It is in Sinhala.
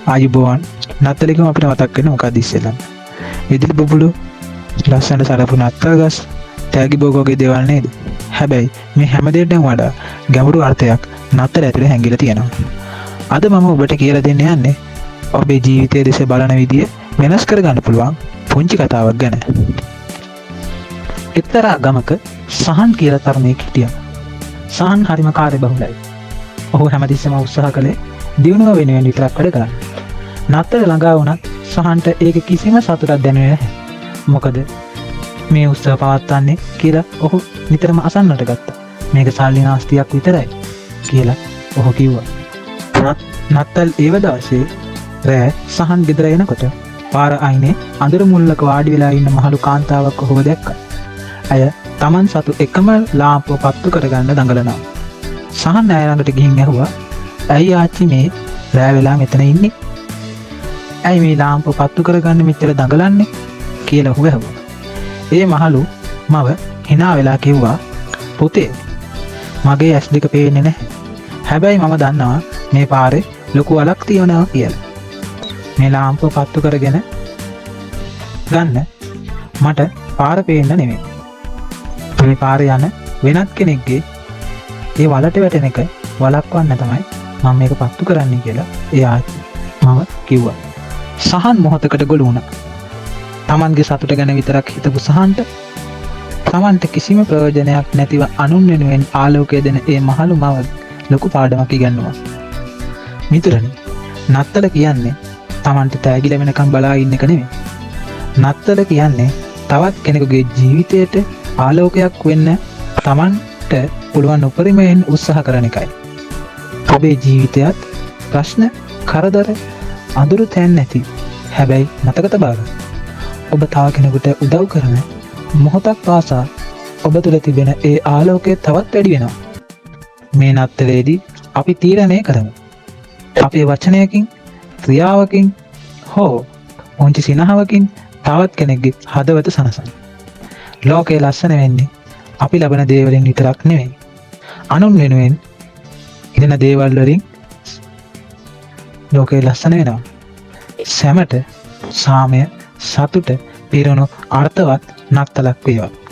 ආයුබෝවන් නත්තලකම අපිට මතක් වෙන මොකක්ද ඉස්සෙල්ලම ඉදිරි බබුලු ලස්සනට සලපුණ අත්තල් ගස් තෑගි බෝගෝගේ දේවල් නේද? හැබැයි මේ හැම දෙයකටම වඩා ගැඹුරු අර්ථයක් නත්තල ඇතුලේ හැංගිලා තියෙනවා. අද මම ඔබට කියලා දෙන්න යන්නේ ඔබේ ජීවිතයේ දෙස බලන විදිය වෙනස් කරගන්න පුළුවන් පුංචි කතාවක් ගැන. එක්තරා ගමක සහන් කියලා තරුණයෙක් හිටියා. සහන් හරිම කාර්යබහුලයි. ඔහු හැමතිස්සෙම උත්සාහ කළේ දියුණුව වෙනුවෙන් විතරක් වැඩ කරන්න. නත්තල ළඟා වුණත් සහන්ට ඒක කිසිම සතුටක් දැනෙන්නේ නැහැ. මොකද මේ උත්සාහ පවත්වන්නේ කියලා ඔහු නිතරම අසන්නට ගත්තා. මේක සල්ලි නාස්තියක් විතරයි කියලා ඔහු කිව්වා. නත්තල් ඒව දවසේ රෑ සහන් ගෙදර එනකොට පාර අයිනේ අඳුරු මුල්ලක වාඩි වෙලා ඉන්න මහලු කාන්තාවක් ඔහුව දැක්කා. ඇය Taman සතු එකම ලාම්පුව පත්තු කරගන්න දඟලනවා. සහන් ඇය ළඟට ගිහින් ඇහුවා, "ඇයි ආච්චි මේ රෑ වෙලා මෙතන ඉන්නේ? ඇයි මේ ලාම්පුව පත්තු කරගන්න මෙච්චර දඟලන්නේ?" කියලා ඔහු ඇහුවා. ඒ මහලු මව hina වෙලා කිව්වා, "පුතේ, මගේ ඇස් දෙක පේන්නේ නැහැ. හැබැයි මම දන්නවා මේ පාරේ ලොකු වලක් තියෙනවා කියලා. මේ ලාම්පුව පත්තු කරගෙන ගන්න මට පාර පේන්න නෙමෙයි. මේ පාරේ යන වෙනත් කෙනෙක්ගේ ඒ වලට වැටෙන එක වළක්වන්න තමයි මම මේක පත්තු කරන්නේ" කියලා එයා මම කිව්වා. සහන් මොහොතකට ගොළු වුණා. Tamanගේ සතුට ගැන විතරක් හිතපු සහන්ට Tamanට කිසිම ප්‍රයෝජනයක් නැතිව අනුන් වෙනුවෙන් ආලෝකය දෙන ඒ මහලු මව ලොකු පාඩමක් ඉගන්නුවා. මිතුරනි, නත්තල කියන්නේ Tamanට තෑගි ලැබෙනකම් බලා ඉන්න එක නෙමෙයි. නත්තල කියන්නේ තවත් කෙනෙකුගේ ජීවිතයට ආලෝකයක් වෙන්න Tamanට පුළුවන් උපරිමයෙන් උත්සාහ කරන එකයි. ඔබේ ජීවිතයත් ප්‍රශ්න, කරදර, අඳුරු තැන් නැති. හැබැයි මතක තබා ගන්න. ඔබ තව කෙනෙකුට උදව් කරන මොහොතක් පාසා ඔබ තුළ තිබෙන ඒ ආලෝකය තවත් වැඩි වෙනවා. මේ නත්තලේදී අපි තීරණය කරමු. අපේ වචනයකින්, ක්‍රියාවකින් හෝ පුංචි සිනහවකින් තවත් කෙනෙක්ගේ හදවත සනසන්න. ලෝකේ ලස්සන වෙන්නේ අපි ලබන දේවලින් විතරක් නෙවෙයි. අනුන් වෙනුවෙන් ඉදෙන දේවල් වලින් ලෝකේ ලස්සන වෙනවා. සැමට සාමය, සතුට පිරුණු අර්ථවත් නත්තලක් වේවා.